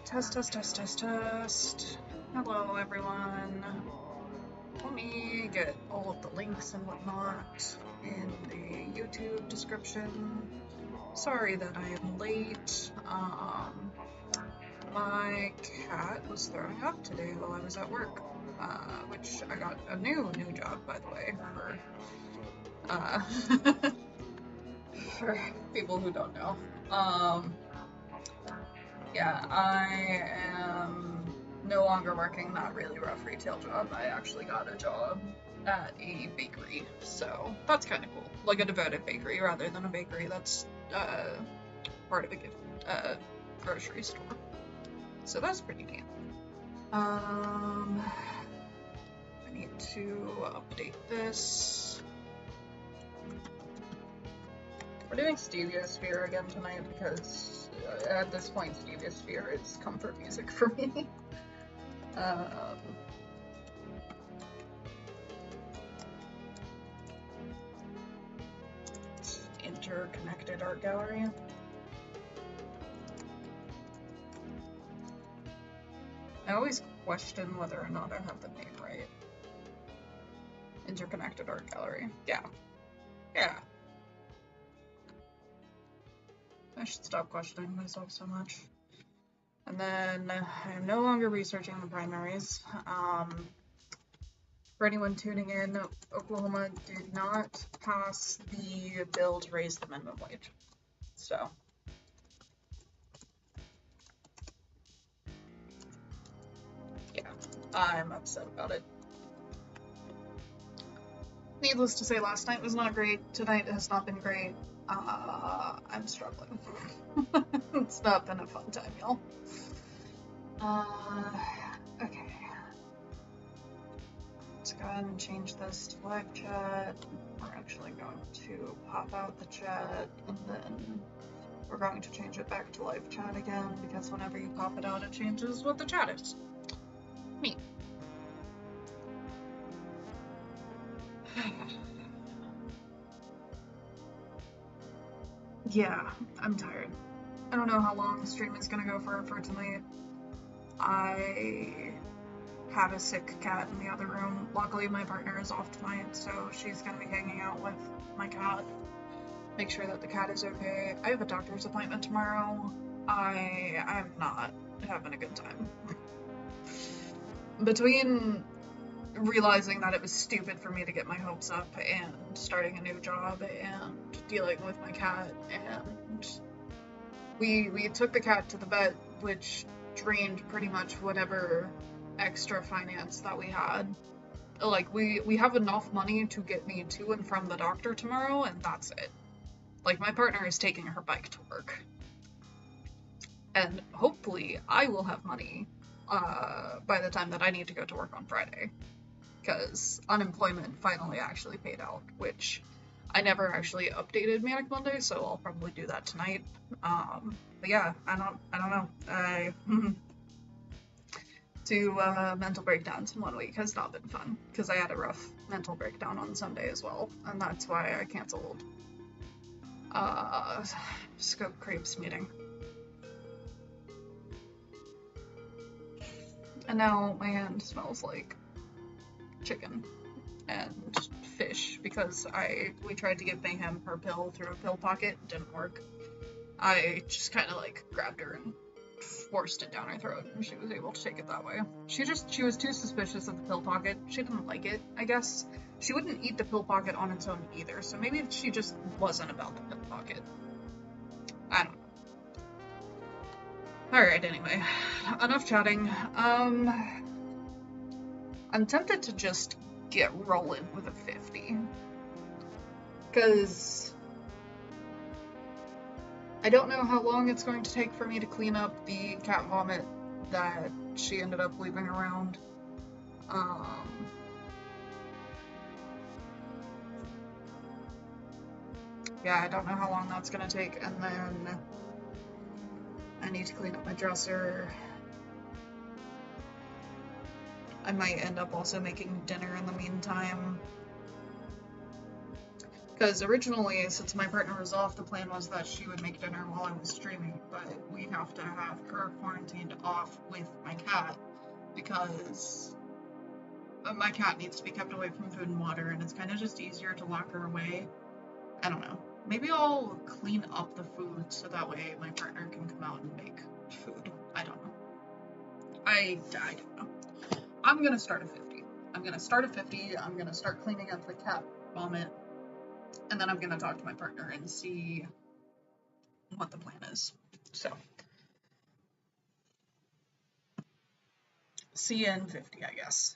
Test, test, test, test, test. Hello, everyone. Let me get all of the links and whatnot in the YouTube description. Sorry that I am late. My cat was throwing up today while I was at work, which I got a new job, by the way, for people who don't know. Yeah, I am no longer working that really rough retail job. I actually got a job at a bakery, so that's kind of cool. Like a devoted bakery rather than a bakery that's part of a grocery store. So that's pretty neat. I need to update this. We're doing Stevia Sphere again tonight because at this point Stevia Sphere is comfort music for me. Interconnected art gallery. I always question whether or not I have the name right. Interconnected art gallery. Yeah. Yeah. I should stop questioning myself so much. And then I am no longer researching the primaries. For anyone tuning in, Oklahoma did not pass the bill to raise the minimum wage. So. Yeah, I'm upset about it. Needless to say, last night was not great. Tonight has not been great. I'm struggling. It's not been a fun time, y'all. Okay. Let's go ahead and change this to live chat. We're actually going to pop out the chat, and then we're going to change it back to live chat again, because whenever you pop it out, it changes what the chat is. Neat. Yeah, I'm tired. I don't know how long the stream is gonna go for tonight. I have a sick cat in the other room. Luckily, my partner is off tonight, so she's gonna be hanging out with my cat. Make sure that the cat is okay. I have a doctor's appointment tomorrow. I'm not having a good time. Between realizing that it was stupid for me to get my hopes up and starting a new job and dealing with my cat, and we took the cat to the vet, which drained pretty much whatever extra finance that we had. Like, we have enough money to get me to and from the doctor tomorrow, and that's it. Like, my partner is taking her bike to work. And hopefully I will have money by the time that I need to go to work on Friday. Because unemployment finally actually paid out, which I never actually updated Manic Monday, so I'll probably do that tonight. But yeah, I don't know. Mental breakdowns in 1 week has not been fun, because I had a rough mental breakdown on Sunday as well, and that's why I canceled Scope Creeps meeting. And now my hand smells like chicken and fish, because we tried to give Mayhem her pill through a pill pocket. It didn't work. I just kind of like grabbed her and forced it down her throat, and she was able to take it that way. She was too suspicious of the pill pocket. She didn't like it, I guess. She wouldn't eat the pill pocket on its own either, so maybe she just wasn't about the pill pocket. I don't know. Alright, anyway. Enough chatting. I'm tempted to just get rolling with a 50. Because I don't know how long it's going to take for me to clean up the cat vomit that she ended up leaving around. Yeah, I don't know how long that's gonna take, and then I need to clean up my dresser. I might end up also making dinner in the meantime. Because originally, since my partner was off, the plan was that she would make dinner while I was streaming, but we have to have her quarantined off with my cat because my cat needs to be kept away from food and water, and it's kind of just easier to lock her away. I don't know. Maybe I'll clean up the food so that way my partner can come out and make food. I don't know. I don't know. I'm gonna start at 50. I'm gonna start at 50. I'm gonna start cleaning up the cat vomit, and then I'm gonna talk to my partner and see what the plan is. So, see you in 50, I guess.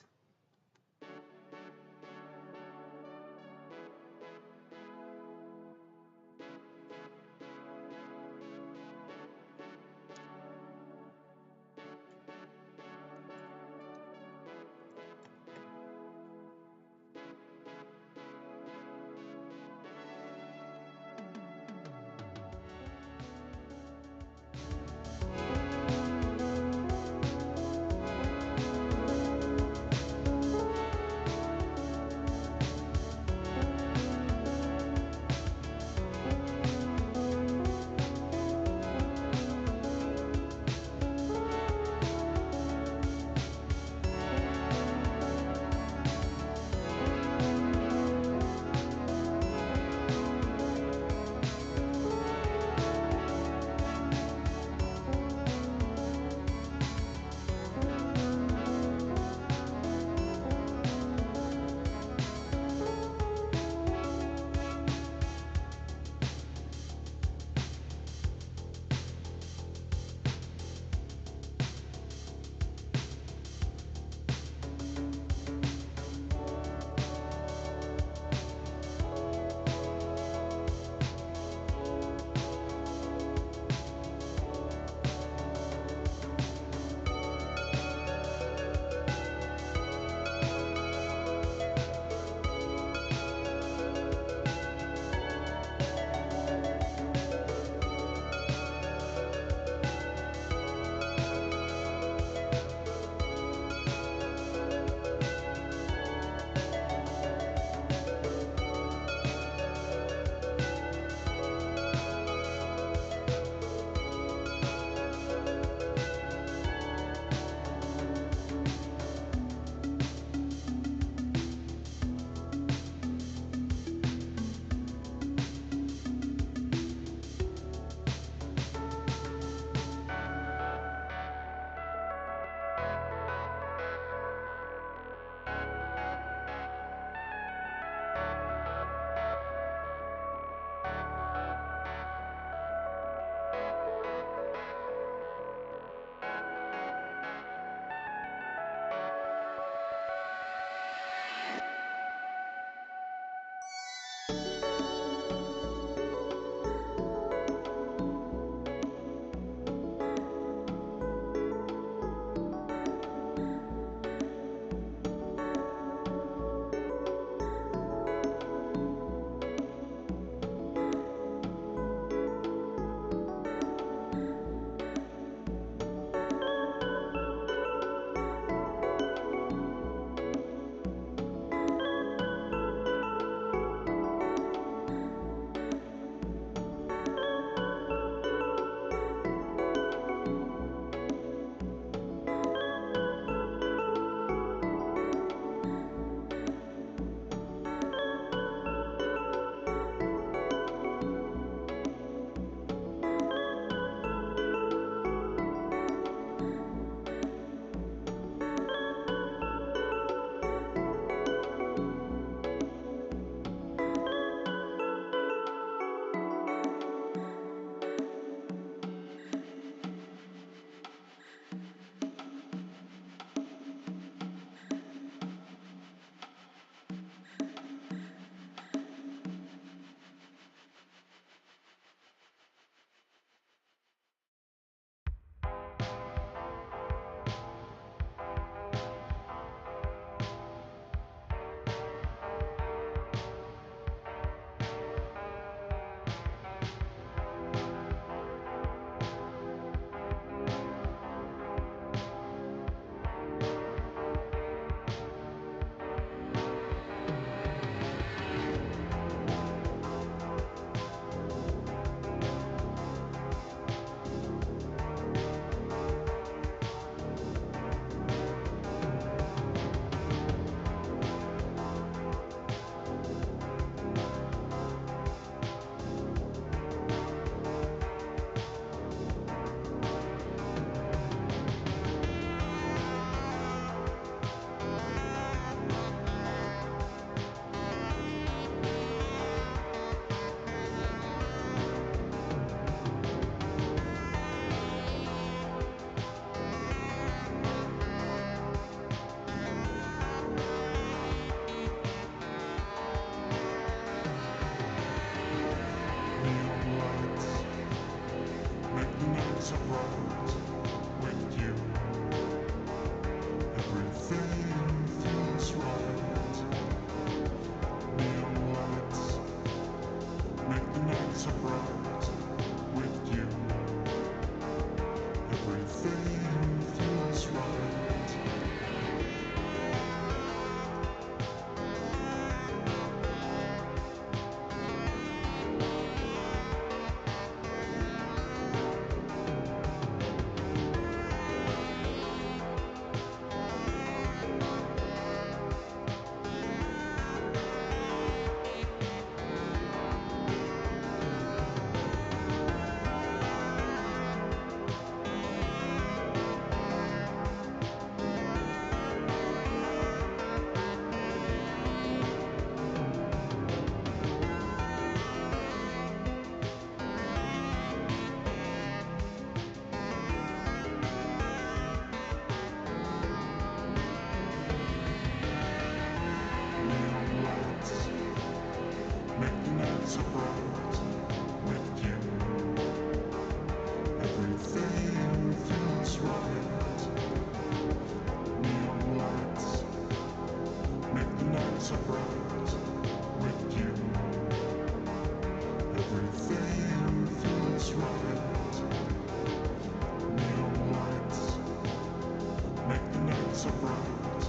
so bright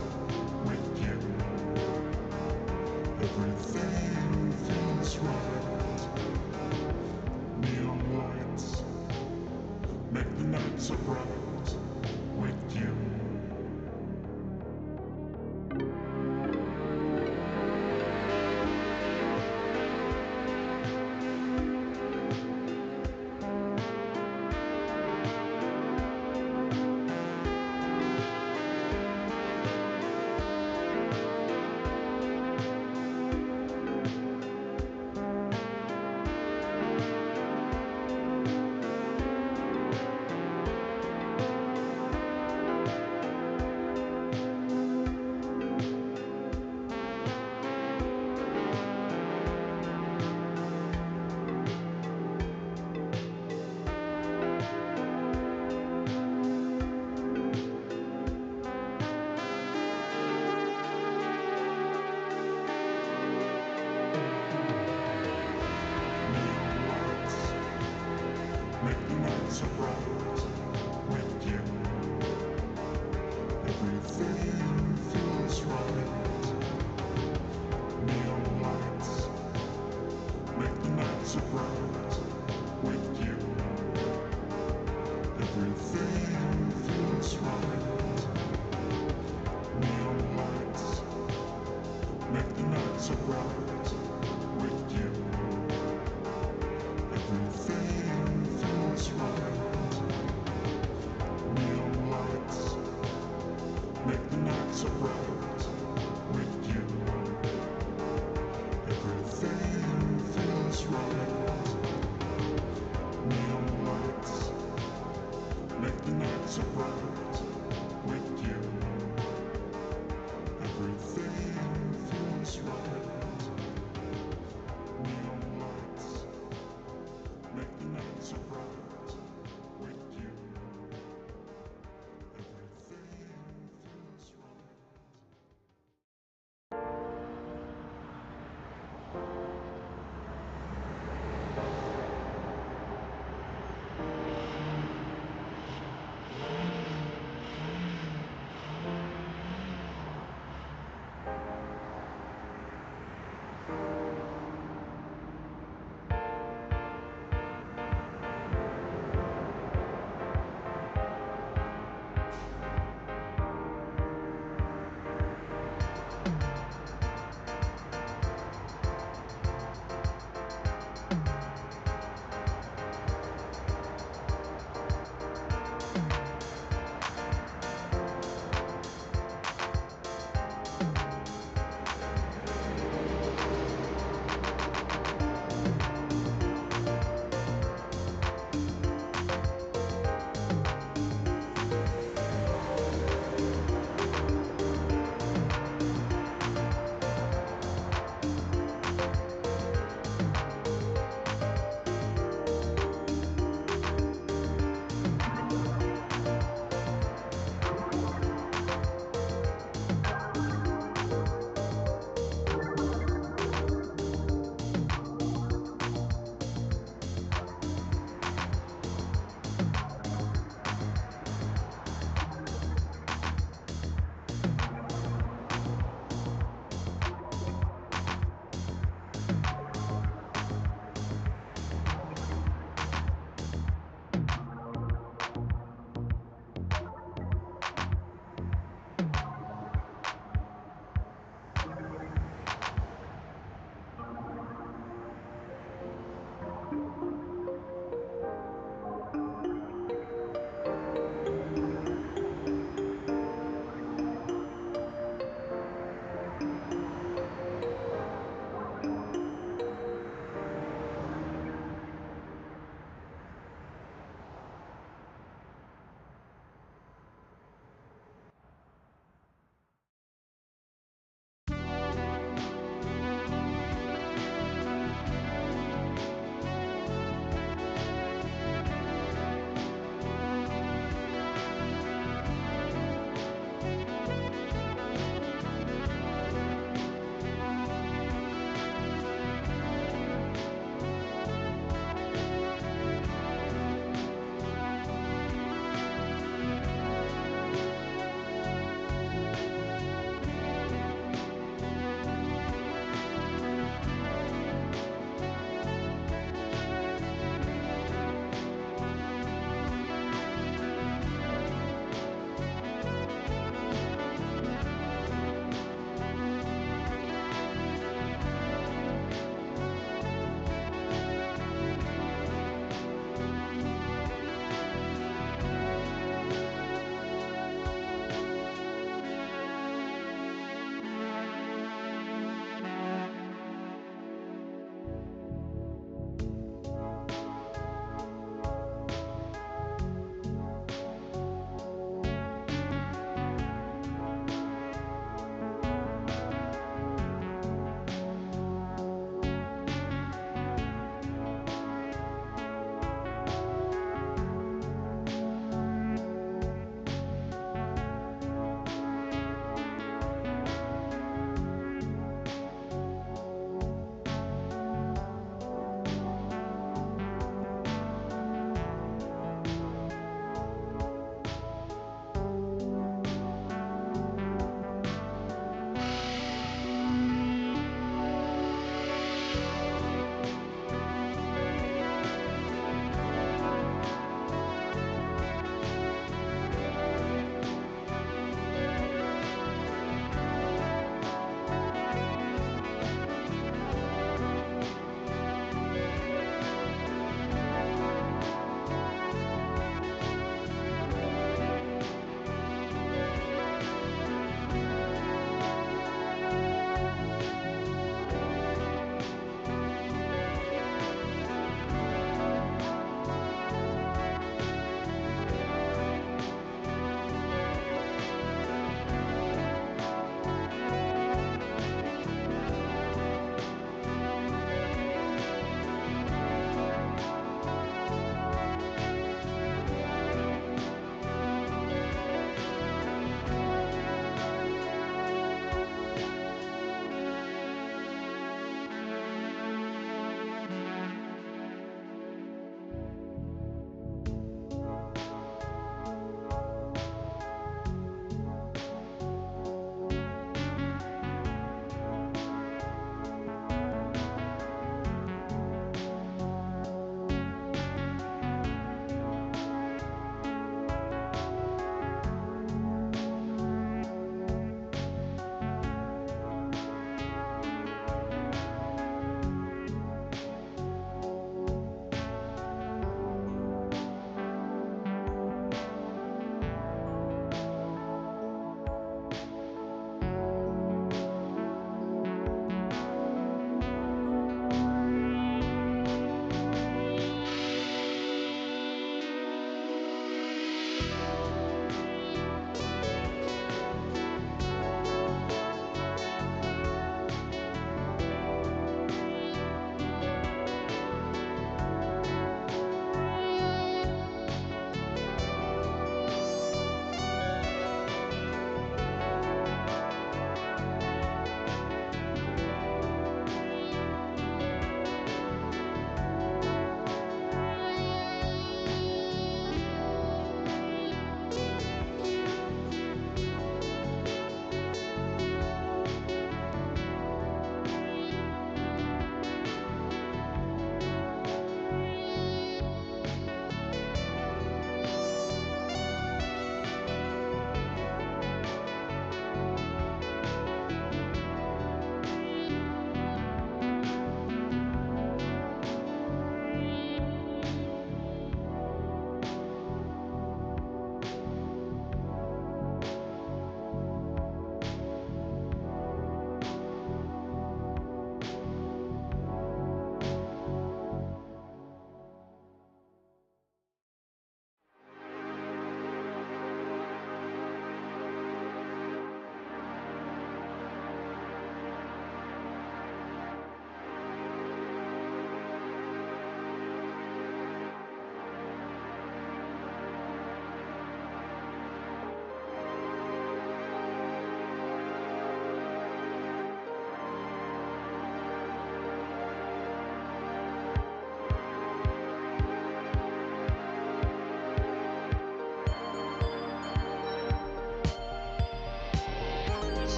with you. Everything feels right. Neon lights make the night so bright with you. Make the night so bright with you. Everything feels right. Neon lights make the night so bright with you. Everything feels right. Neon lights make the night so bright with you. Everything feels right. Neon lights make the night so bright with you. Everything feels right. Neon lights make the night so bright with you. Everything feels right. Neon lights make the night so bright with you. Everything feels right.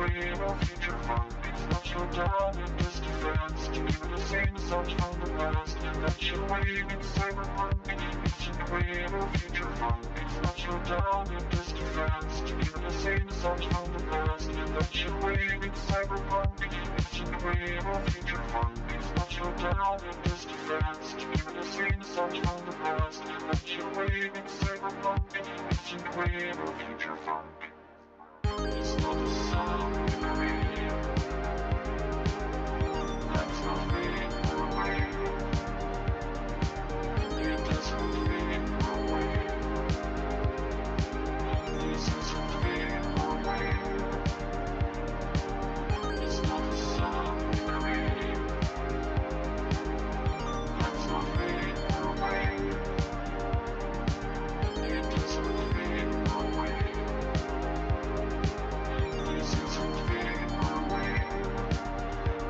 creative future funk. Not slow down in this defense to keep the same sounds from the past. That you're waving cyberpunk. It's a creative future funk. Not slow down in this defense to keep the same sounds from the past. That you're waving cyberpunk. It's a creative future funk. Not slow down in this defense to keep the same sounds from the past. That you're waving cyberpunk. It's a creative future funk. It's not the sound we create. That's not made or made. It doesn't fade or wait. This isn't fade or wait. It's not the sound we create. That's not made or wait. It doesn't fade or wait. This isn't fade or wait.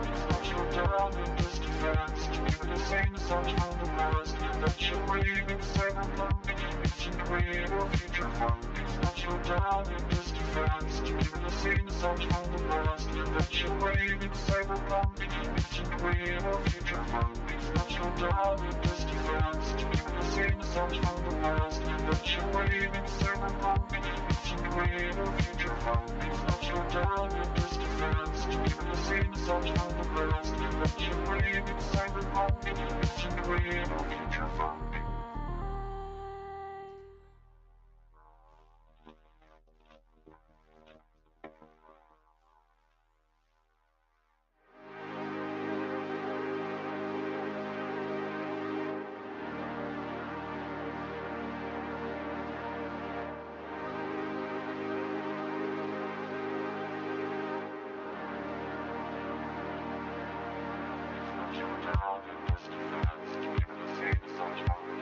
It's not your down in this defense to keep the same sounds from the past. That you're waving cyberpunk. It's a creative future funk. It's not your down in this defense to keep the same sounds from the past. That you're waving cyberpunk. It's a creative future funk. It's not your down in this defense to keep the same sounds from the past. That you're waving cyberpunk. It's a creative future funk. It's not your down in this defense to keep the same sounds from the past. That you're waving cyberpunk. It's a creative future funk. Down in this defense to keep the same sounds from the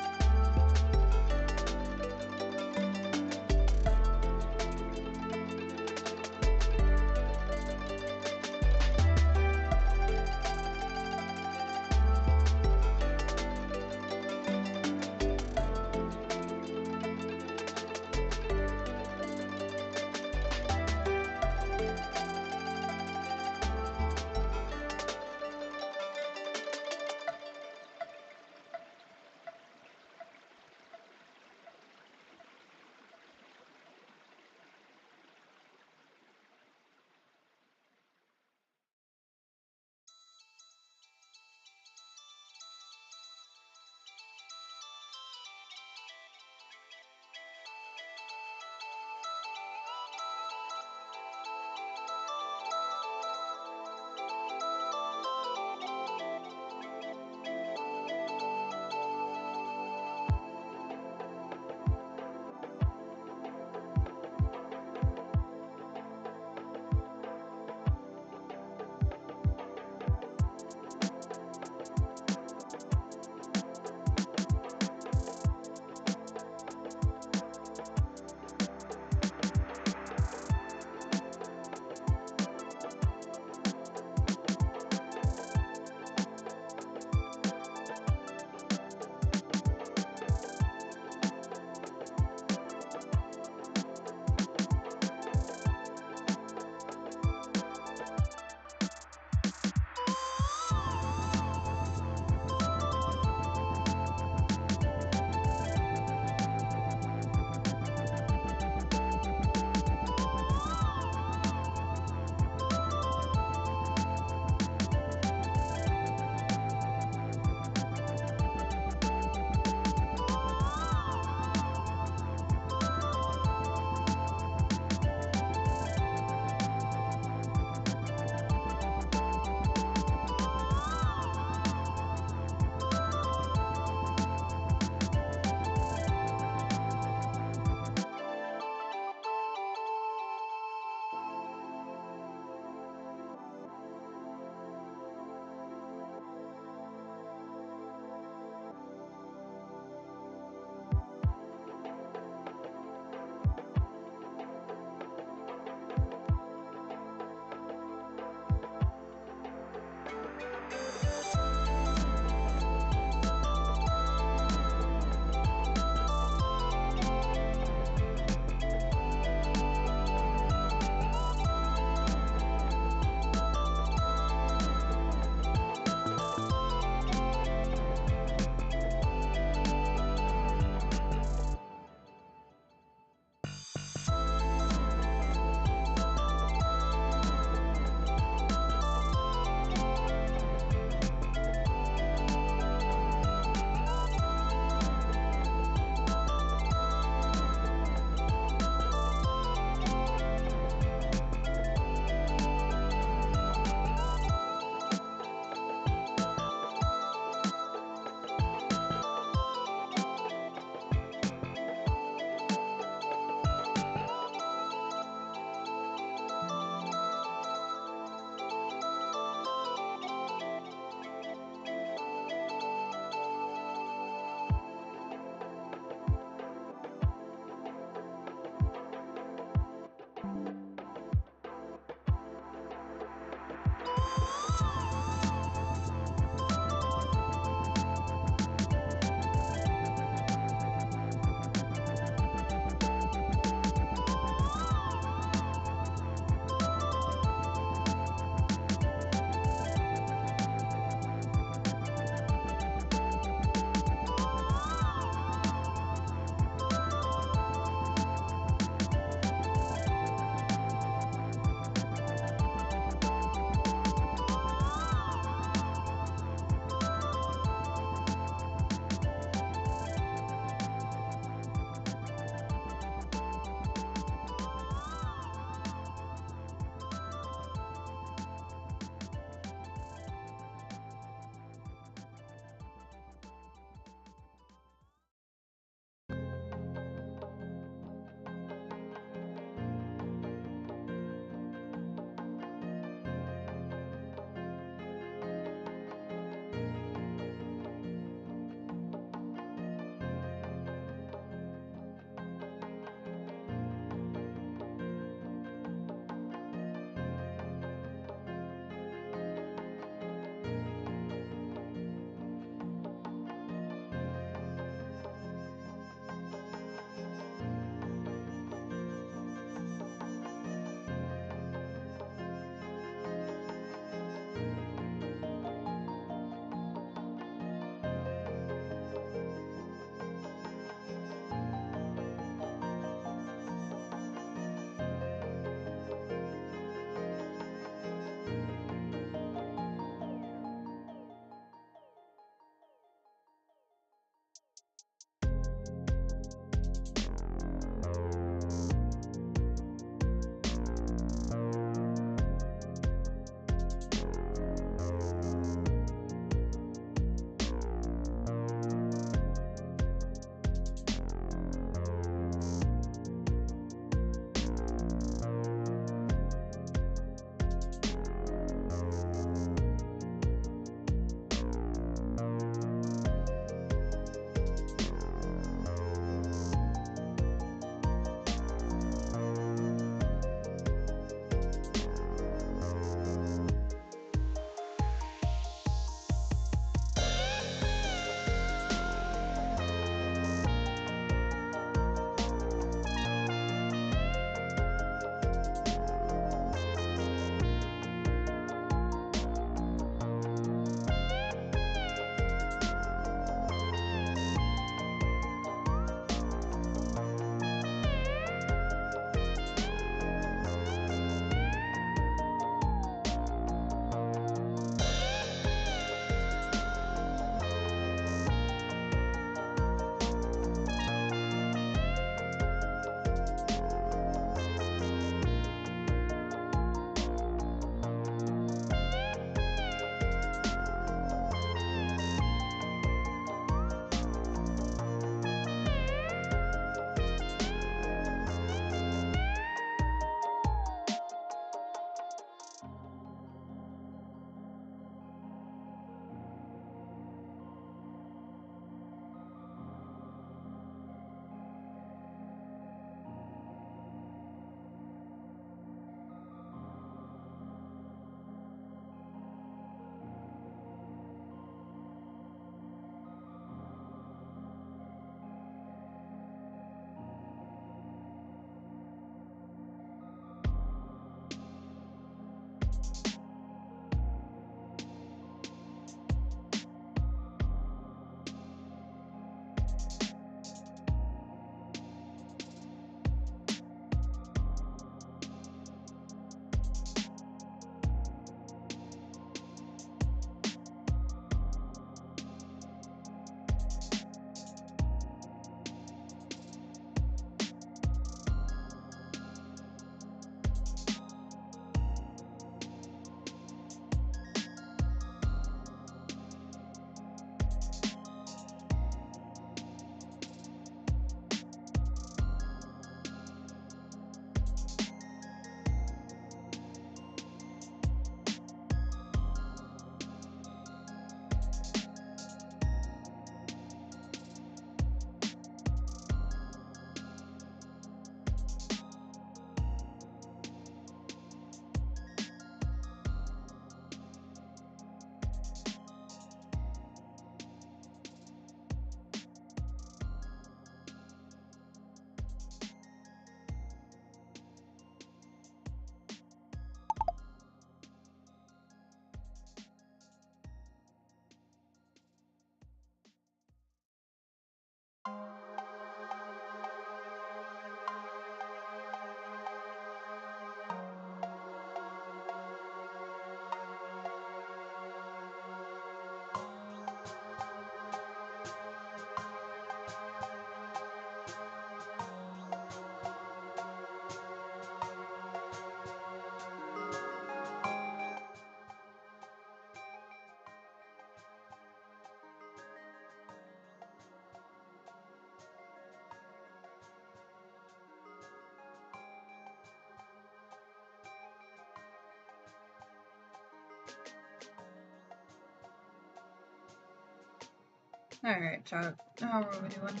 Alright, chat. How are we doing?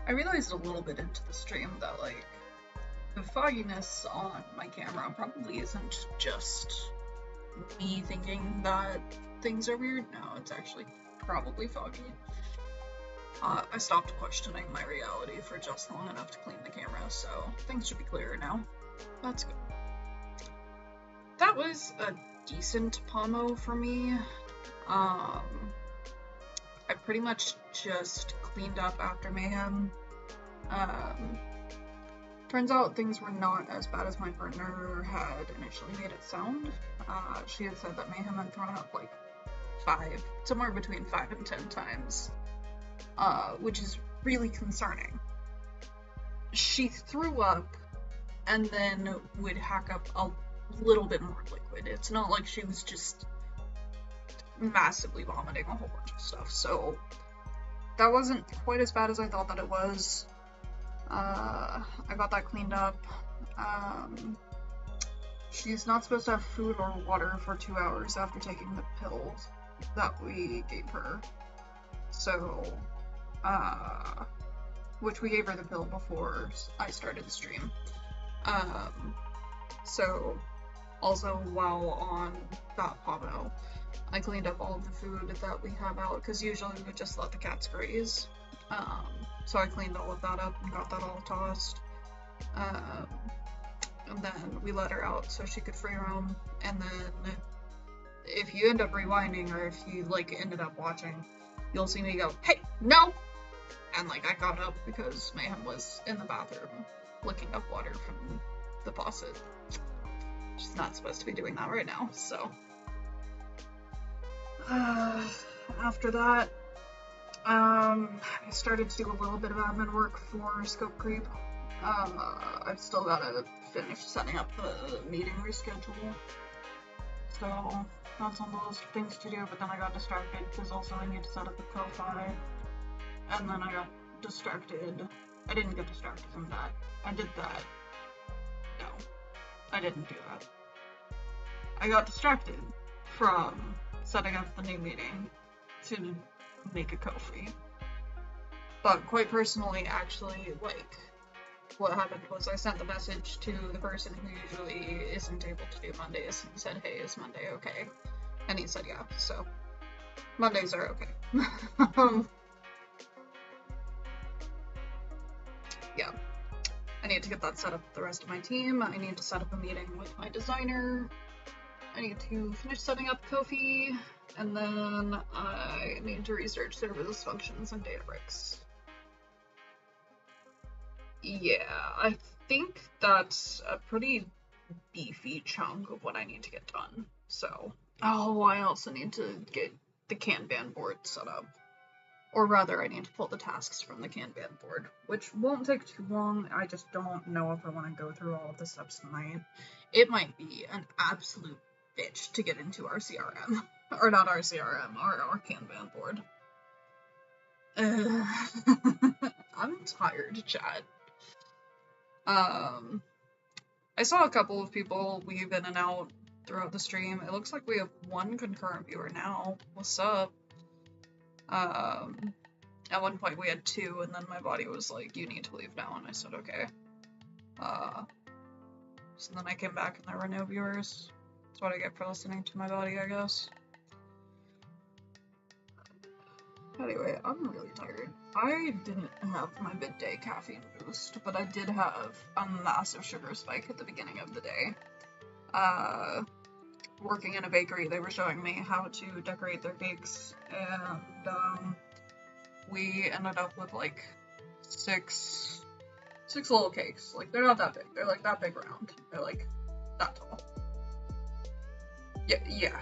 I realized a little bit into the stream that, like, the fogginess on my camera probably isn't just me thinking that things are weird. No, it's actually probably foggy. I stopped questioning my reality for just long enough to clean the camera, so things should be clearer now. That's good. That was a decent pomo for me. I pretty much just cleaned up after Mayhem. Turns out things were not as bad as my partner had initially made it sound. She had said that Mayhem had thrown up like somewhere between 5 and 10 times, which is really concerning. She threw up and then would hack up a little bit more liquid. It's not like she was just massively vomiting a whole bunch of stuff, so that wasn't quite as bad as I thought that it was. I got that cleaned up. She's not supposed to have food or water for 2 hours after taking the pills that we gave her. So, which we gave her the pill before I started the stream. So, also while on that pomo, I cleaned up all of the food that we have out, because usually we would just let the cats graze. So I cleaned all of that up and got that all tossed. And then we let her out so she could free roam. And then if you end up rewinding, or if you like ended up watching, you'll see me go, "Hey, no!" And like I got up because Mayhem was in the bathroom licking up water from the faucet. She's not supposed to be doing that right now, so. After that, I started to do a little bit of admin work for Scope Creep. I've still gotta finish setting up the meeting reschedule. So, that's one of those things to do, but then I got distracted because also I need to set up the Ko-Fi. And then I got distracted. I didn't get distracted from that. I did that. No, I didn't do that. I got distracted from setting up the new meeting to make a Ko-Fi. But quite personally, actually, like, what happened was I sent the message to the person who usually isn't able to do Mondays and said, "Hey, is Monday okay?" And he said, "Yeah," so Mondays are okay. Yeah. I need to get that set up with the rest of my team. I need to set up a meeting with my designer. I need to finish setting up Ko-Fi, and then I need to research service functions in DataBricks. Yeah, I think that's a pretty beefy chunk of what I need to get done. So, oh, I also need to get the Kanban board set up. Or rather, I need to pull the tasks from the Kanban board, which won't take too long. I just don't know if I want to go through all of the steps tonight. It might be an absolute bitch to get into our CRM. Or not our CRM, our Kanban board. I'm tired, chat. I saw a couple of people weave in and out throughout the stream. It looks like we have one concurrent viewer now. What's up? At one point we had 2, and then my body was like, "You need to leave now," and I said, "Okay." So then I came back and there were no viewers. That's what I get for listening to my body, I guess. Anyway, I'm really tired. I didn't have my midday caffeine boost, but I did have a massive sugar spike at the beginning of the day. Working in a bakery, they were showing me how to decorate their cakes, and we ended up with like six little cakes. Like, they're not that big. They're like that big round. They're like that tall. Yeah.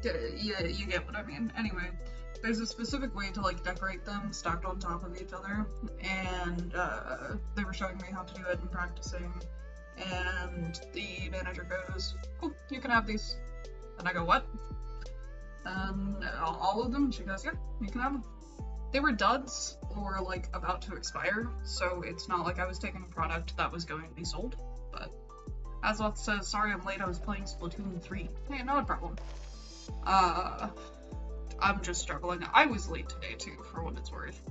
You get what I mean. Anyway, there's a specific way to like decorate them stacked on top of each other, and they were showing me how to do it and practicing. And the manager goes, "Oh, you can have these." And I go, "What?" And all of them? She goes, "Yeah, you can have them." They were duds or like about to expire, so it's not like I was taking a product that was going to be sold. But Azoth says, "Sorry I'm late, I was playing Splatoon 3. Hey, not a problem. I'm just struggling. I was late today too, for what it's worth.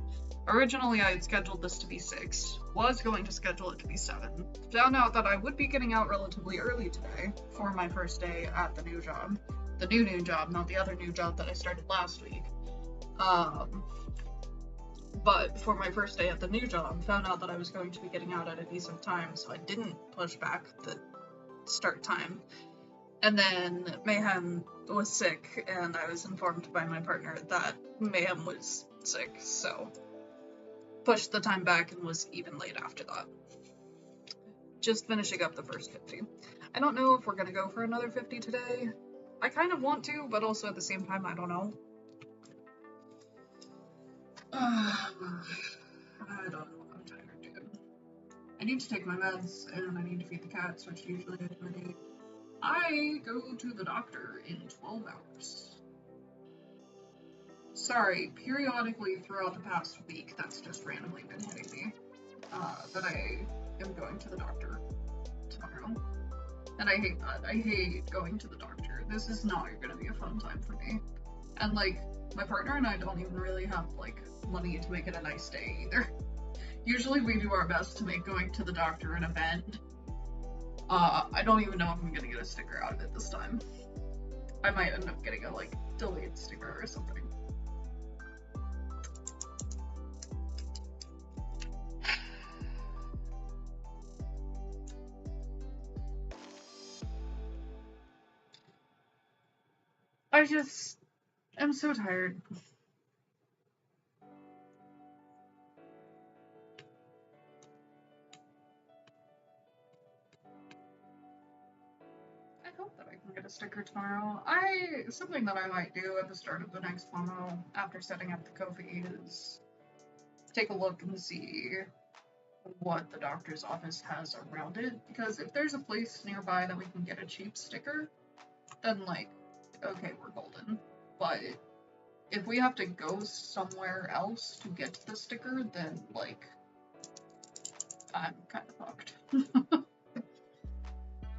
Originally, I had scheduled this to be 6, was going to schedule it to be 7. Found out that I would be getting out relatively early today for my first day at the new job. The new job, not the other new job that I started last week. But for my first day at the new job, found out that I was going to be getting out at a decent time, so I didn't push back the start time. And then Mayhem was sick, and I was informed by my partner that Mayhem was sick, so pushed the time back and was even late after that. Just finishing up the first 50. I don't know if we're gonna go for another 50 today. I kind of want to, but also at the same time, I don't know. I don't know. I'm tired, dude. I need to take my meds, and I need to feed the cats, which usually I do. I go to the doctor in 12 hours. Sorry, periodically throughout the past week, that's just randomly been hitting me, that I am going to the doctor tomorrow. And I hate that. I hate going to the doctor. This is not gonna be a fun time for me. And, like, my partner and I don't even really have, like, money to make it a nice day either. Usually we do our best to make going to the doctor an event. I don't even know if I'm gonna get a sticker out of it this time. I might end up getting a, like, delayed sticker or something. I'm so tired. I hope that I can get a sticker tomorrow. Something that I might do at the start of the next promo after setting up the Ko-fi is take a look and see what the doctor's office has around it, because if there's a place nearby that we can get a cheap sticker, then, like, okay, we're golden. But if we have to go somewhere else to get the sticker, then, like, I'm kind of fucked.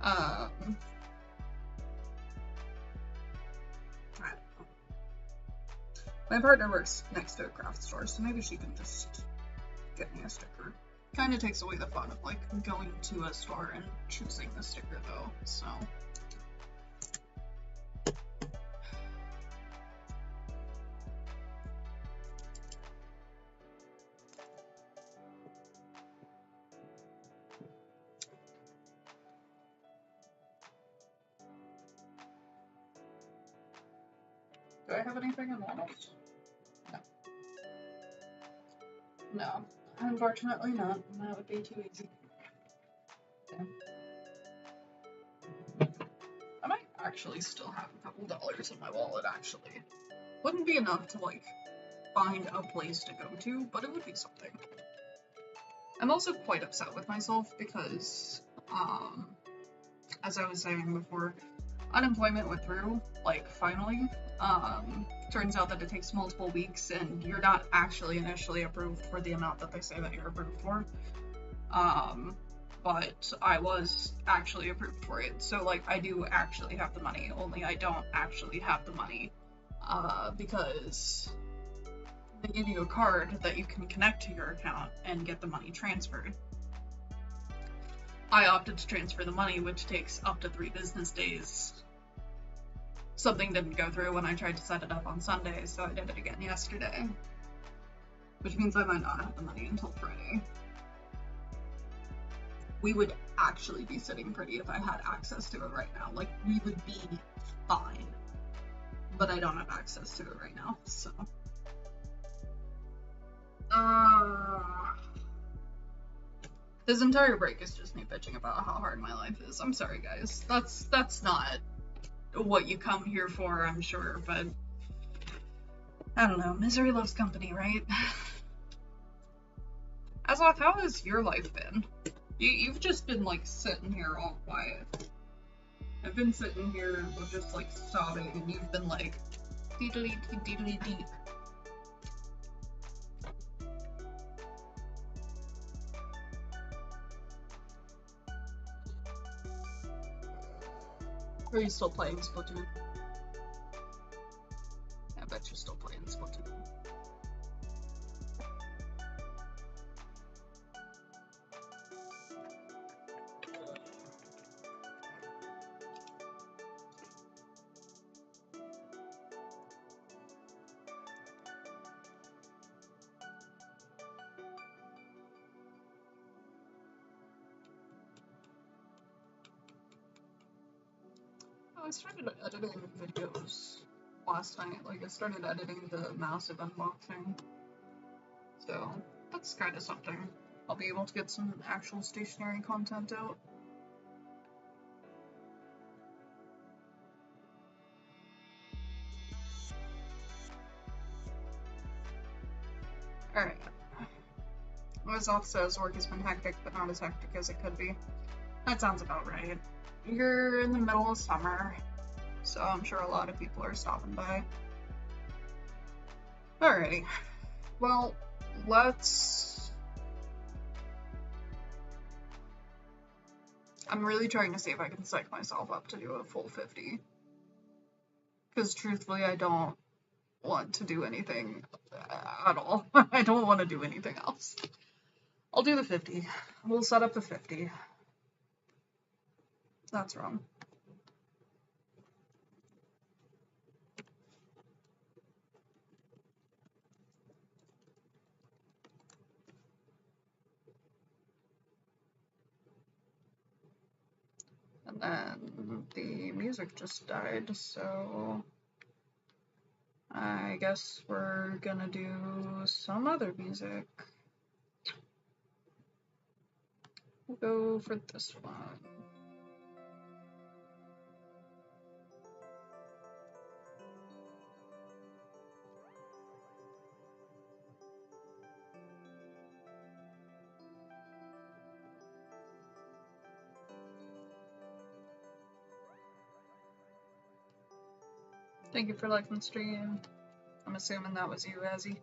I don't know. My partner works next to a craft store, so maybe she can just get me a sticker. Kind of takes away the fun of, like, going to a store and choosing the sticker, though, so. Do I have anything in Walnuts? No. No. Unfortunately not. That would be too easy. Okay. I might actually still have a couple dollars in my wallet, actually. Wouldn't be enough to, like, find a place to go to, but it would be something. I'm also quite upset with myself because, as I was saying before, unemployment went through, like, finally. Turns out that it takes multiple weeks and you're not actually initially approved for the amount that they say that you're approved for. But I was actually approved for it, so, like, I do actually have the money, only I don't actually have the money, because they give you a card that you can connect to your account and get the money transferred. I opted to transfer the money, which takes up to 3 business days. Something didn't go through when I tried to set it up on Sunday, so I did it again yesterday. Which means I might not have the money until Friday. We would actually be sitting pretty if I had access to it right now. Like, we would be fine. But I don't have access to it right now, so. This entire break is just me bitching about how hard my life is. I'm sorry, guys. That's not what you come here for, I'm sure, but I don't know. Misery loves company, right? Azoth, how has your life been? You've just been, like, sitting here all quiet. I've been sitting here just, like, sobbing, and you've been, like, deedly-dee-deedly-dee. Or are you still playing Splatoon? I bet you're still I started editing videos last night. Like, I started editing the massive unboxing. So, that's kind of something. I'll be able to get some actual stationary content out. Alright. Myself says work has been hectic, but not as hectic as it could be. That sounds about right. You're in the middle of summer, so I'm sure a lot of people are stopping by. Alrighty. Well, I'm really trying to see if I can psych myself up to do a full 50. Because truthfully, I don't want to do anything at all. I don't want to do anything else. I'll do the 50. We'll set up the 50. That's wrong. And then the music just died, so I guess we're gonna do some other music. We'll go for this one. Thank you for liking the stream. I'm assuming that was you, Azzy.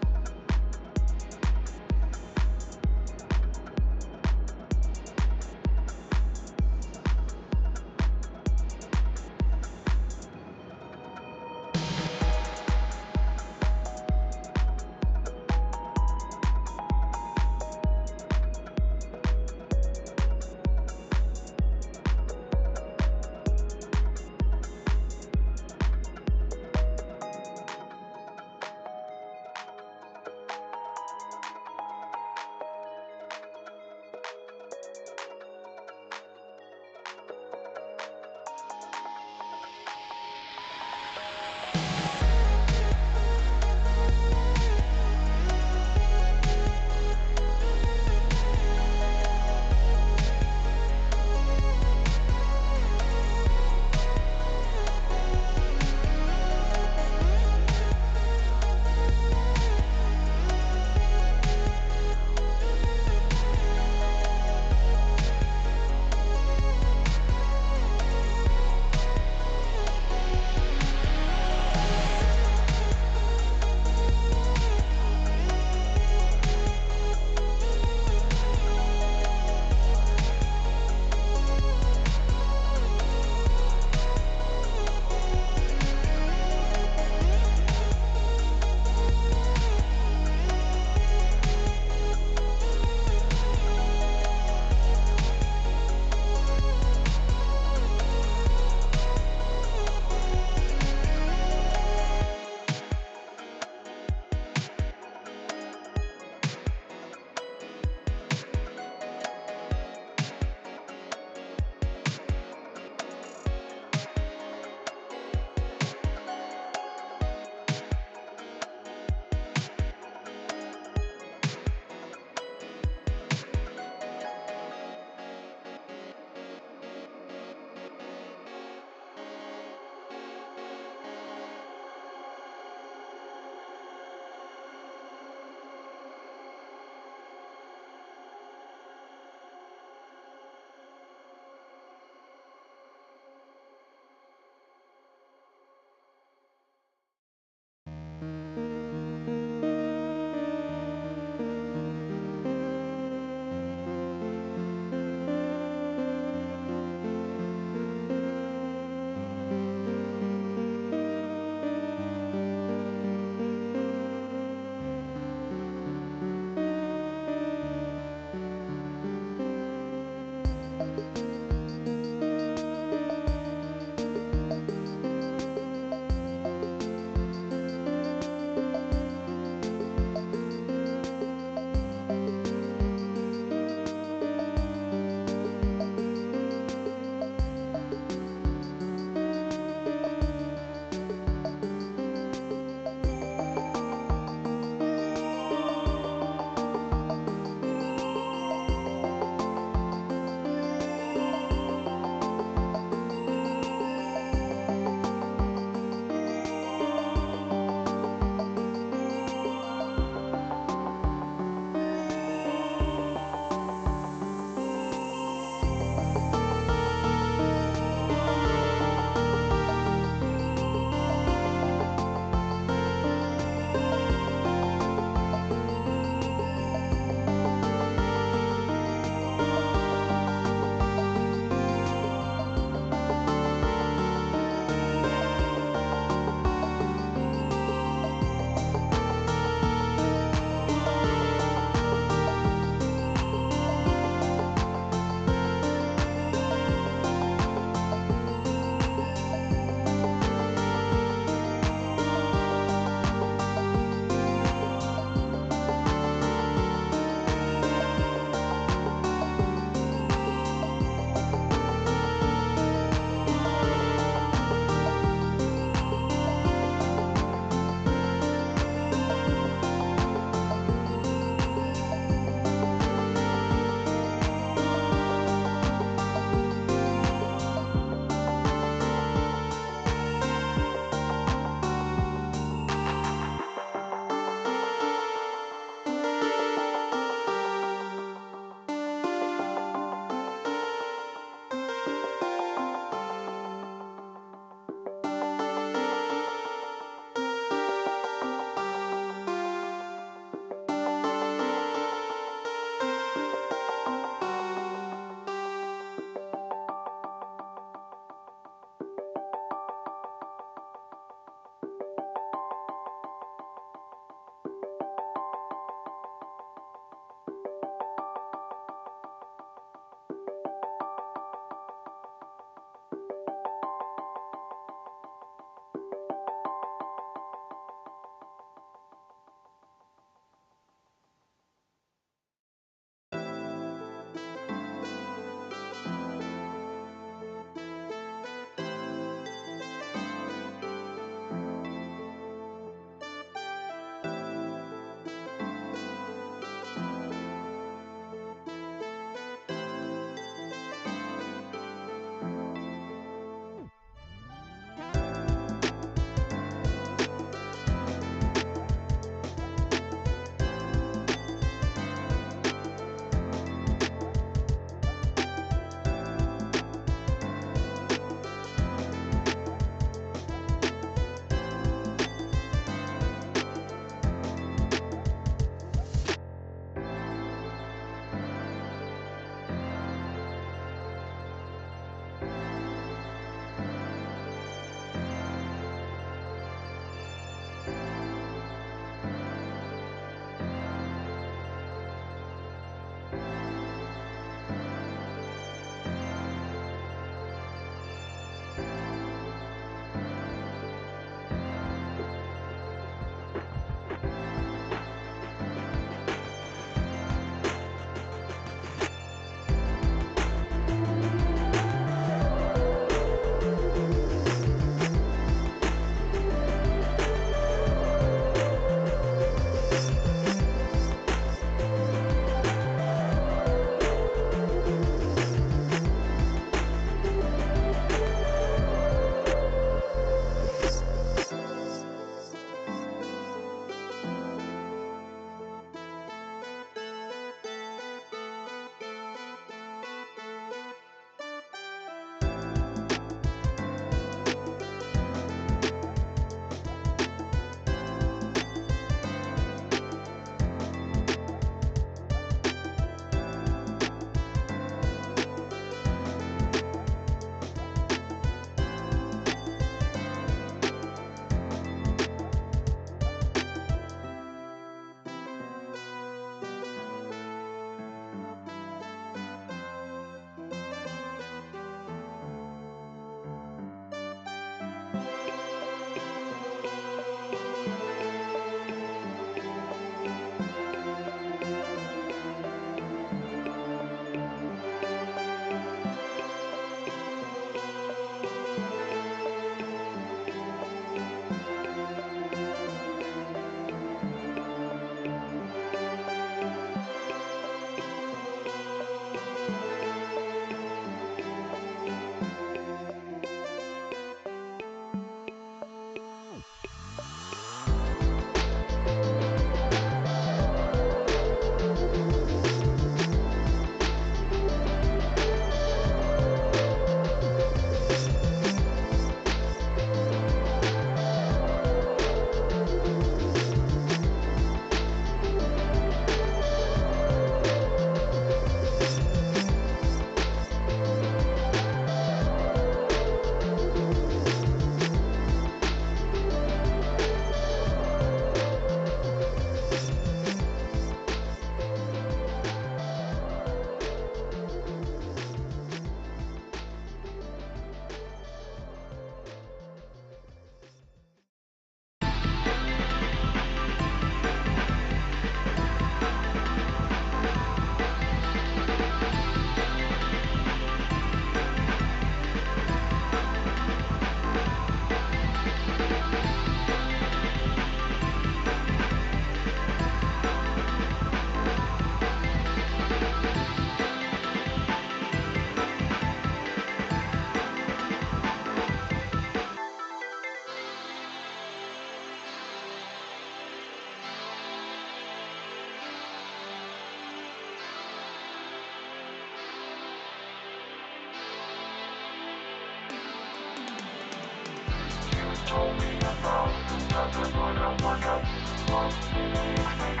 told me about that they're gonna work out what we need.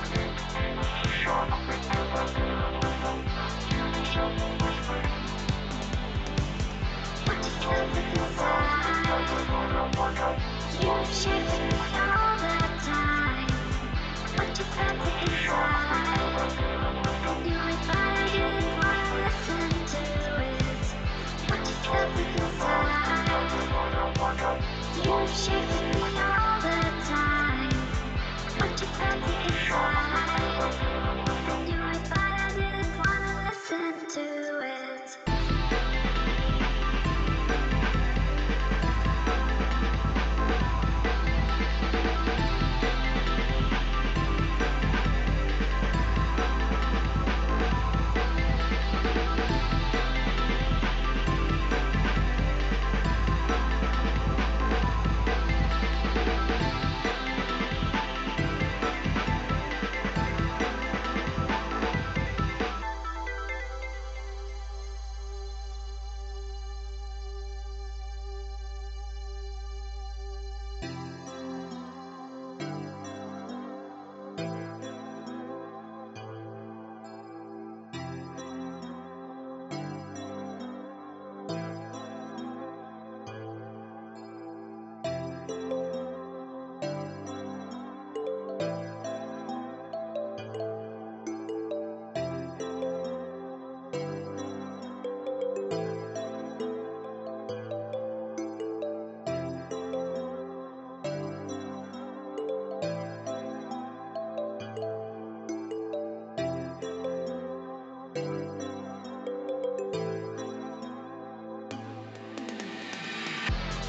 We need to be sharp because I didn't listen. You deserve to whisper. What you felt inside, That they're gonna work out you're shaking me all the time. What you felt inside, knew if I didn't wanna listen to it. What you felt inside, you're shaking me all the time. What you felt inside, knew if I didn't wanna listen to it.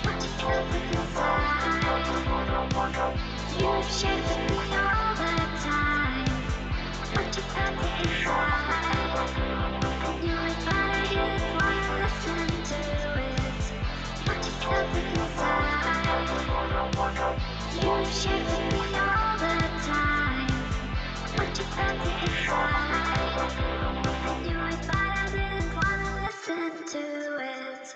What you felt inside, you're shaking me all the time. What you felt inside, knew if I didn't wanna listen to it. What you felt inside, you're shaking me all the time. What you felt inside, knew if I didn't wanna listen to it.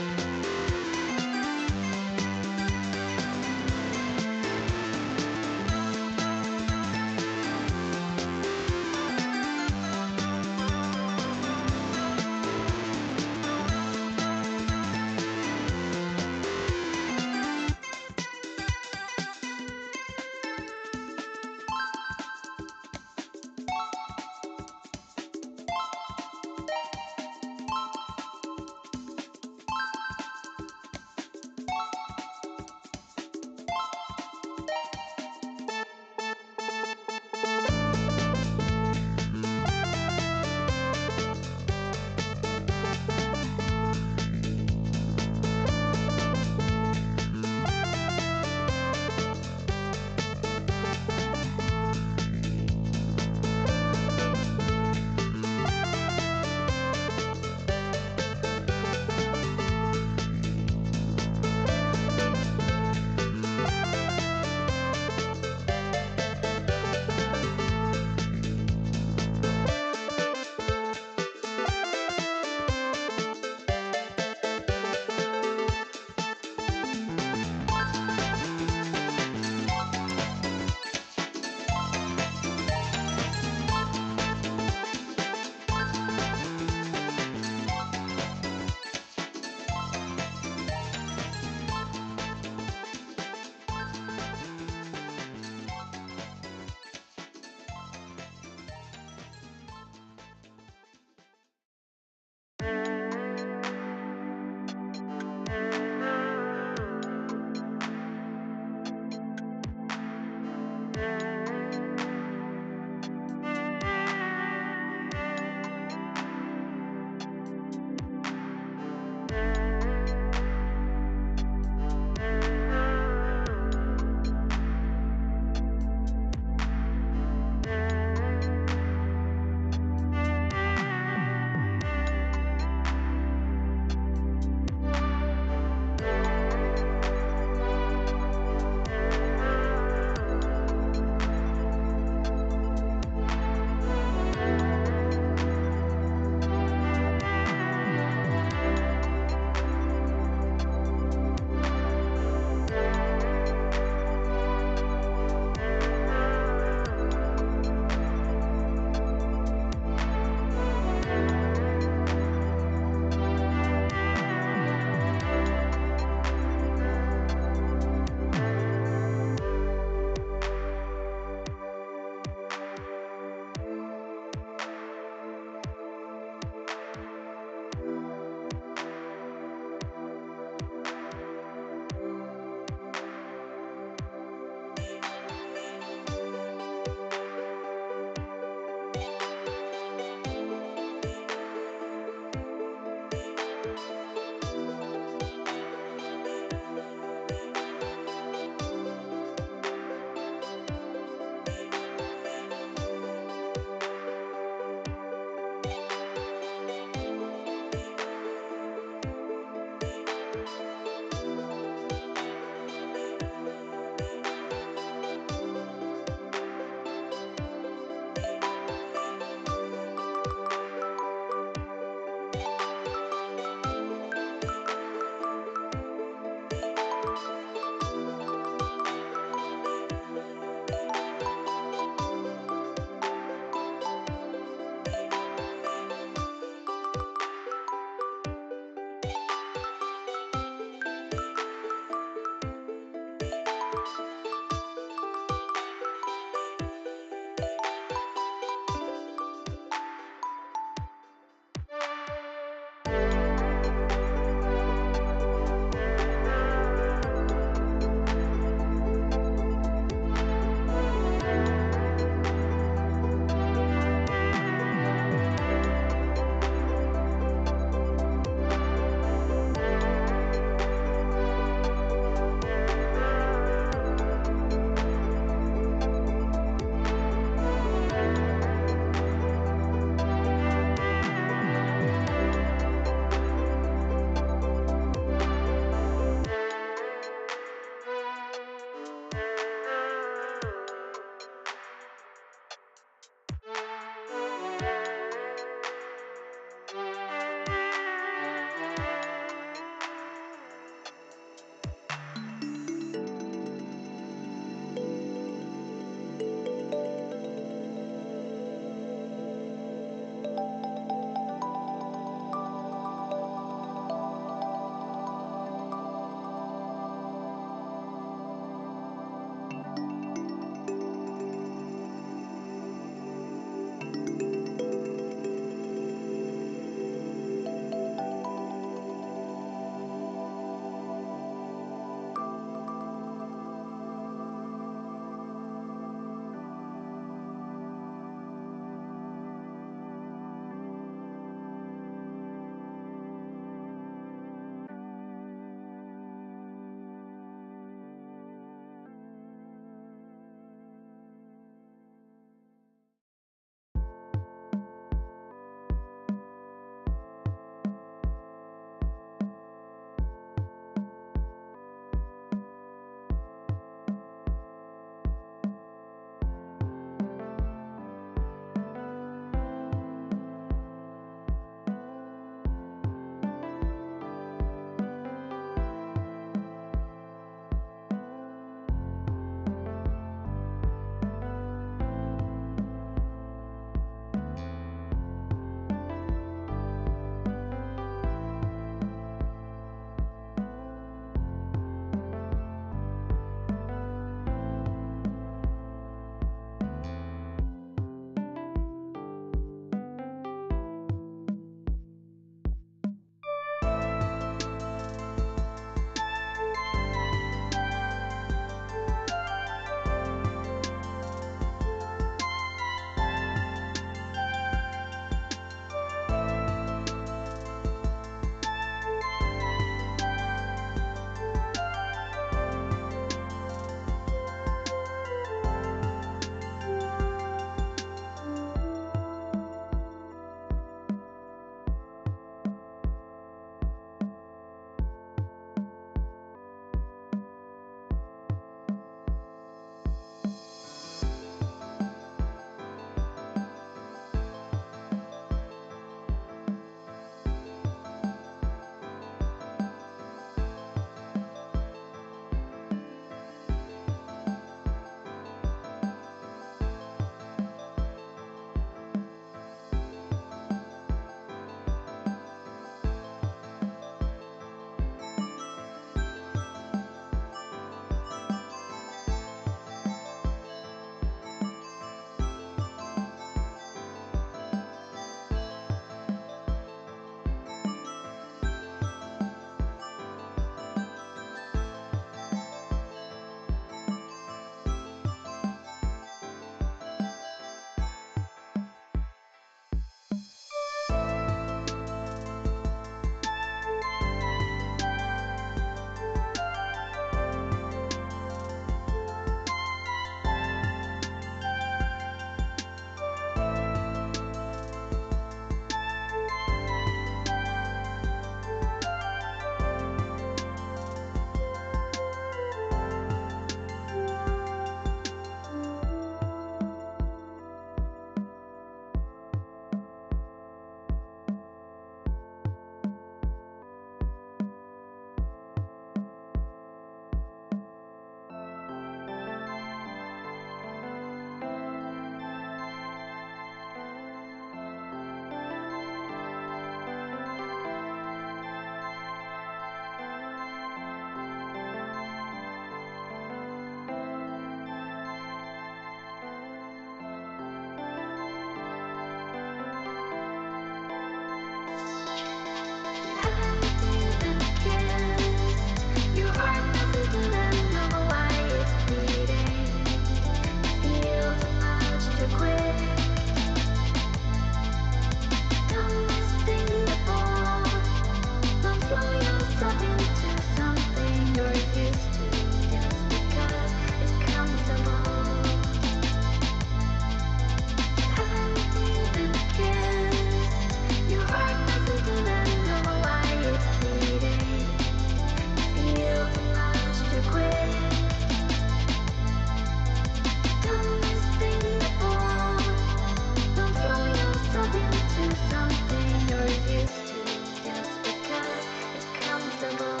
comfortable.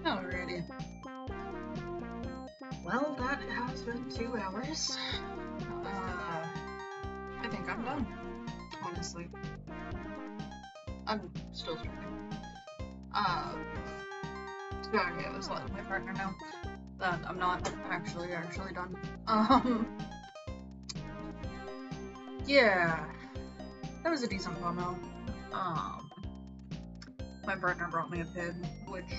Alrighty. Well, that has been 2 hours. I think I'm done, honestly. I'm still streaming. Sorry, I was letting my partner know that I'm not actually done. Yeah, that was a decent promo. My partner brought me a pin, which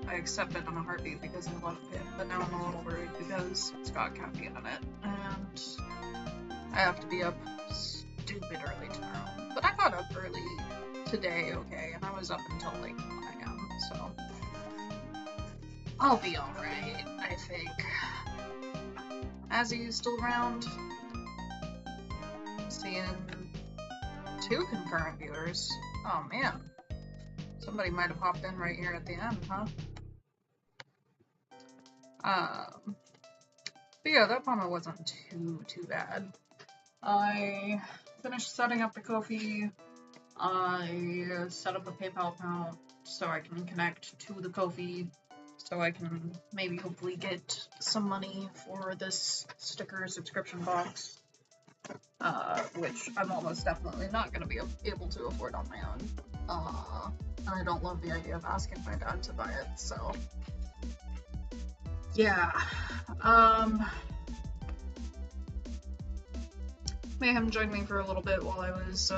I accepted on a heartbeat because I love pin, but now I'm a little worried because it's got caffeine in it, and I have to be up stupid early tomorrow. But I got up early today, okay, and I was up until like 1 a.m., so I'll be alright, I think. Azzy's still around. Seeing 2 concurrent viewers. Oh man. Somebody might have hopped in right here at the end, huh? But yeah, that promo wasn't too bad. I finished setting up the Ko-fi. I set up a PayPal account so I can connect to the Ko-fi, so I can maybe hopefully get some money for this sticker subscription box, which I'm almost definitely not going to be able to afford on my own. I don't love the idea of asking my dad to buy it, so yeah. Mayhem joined me for a little bit while I was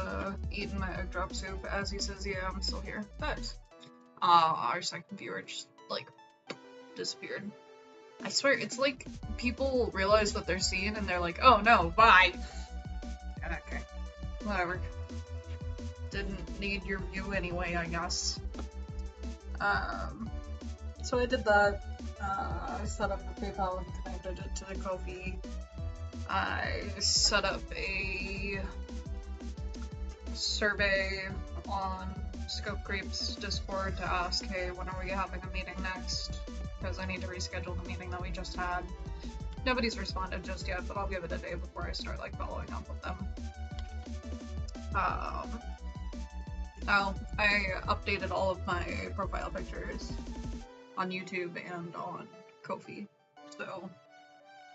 eating my egg drop soup. As he says, yeah, I'm still here. But our second viewer just like disappeared. I swear, it's like people realize what they're seeing and they're like, oh no, bye. Okay, whatever. Didn't need your view anyway, I guess. So I did that. I set up the PayPal and connected it to the Ko-fi. I set up a survey on Scope Creep's Discord to ask, hey, when are we having a meeting next? Because I need to reschedule the meeting that we just had. Nobody's responded just yet, but I'll give it a day before I start like following up with them. Now, I updated all of my profile pictures on YouTube and on Ko-fi, so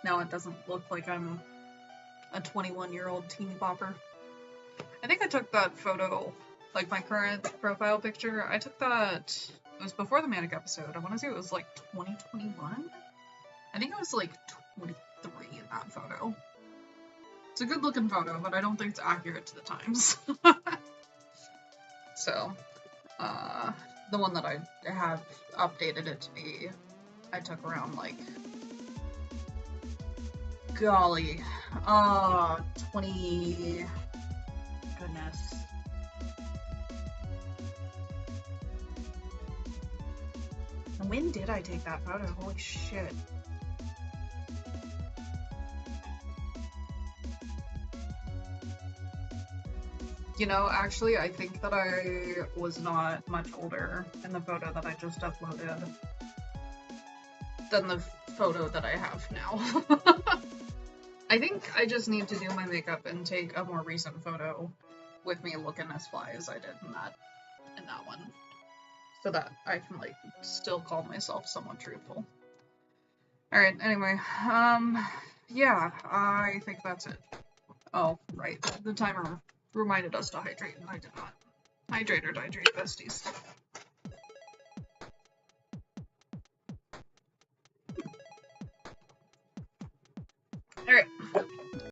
now it doesn't look like I'm a 21-year-old teeny bopper. I think I took that photo, like my current profile picture, I took that, it was before the Manic episode, I want to say it was like 2021? I think it was like 23 in that photo. It's a good looking photo, but I don't think it's accurate to the times. So, the one that I have updated it to be, I took around like, golly, 20, goodness. When did I take that photo? Holy shit. You know, actually, I think that I was not much older in the photo that I just uploaded than the photo that I have now. I think I just need to do my makeup and take a more recent photo with me looking as fly as I did in that one, so that I can like still call myself somewhat truthful. All right. Anyway, yeah, I think that's it. Oh, right. The timer reminded us to hydrate, and I did not. Hydrate or dihydrate, besties. All right.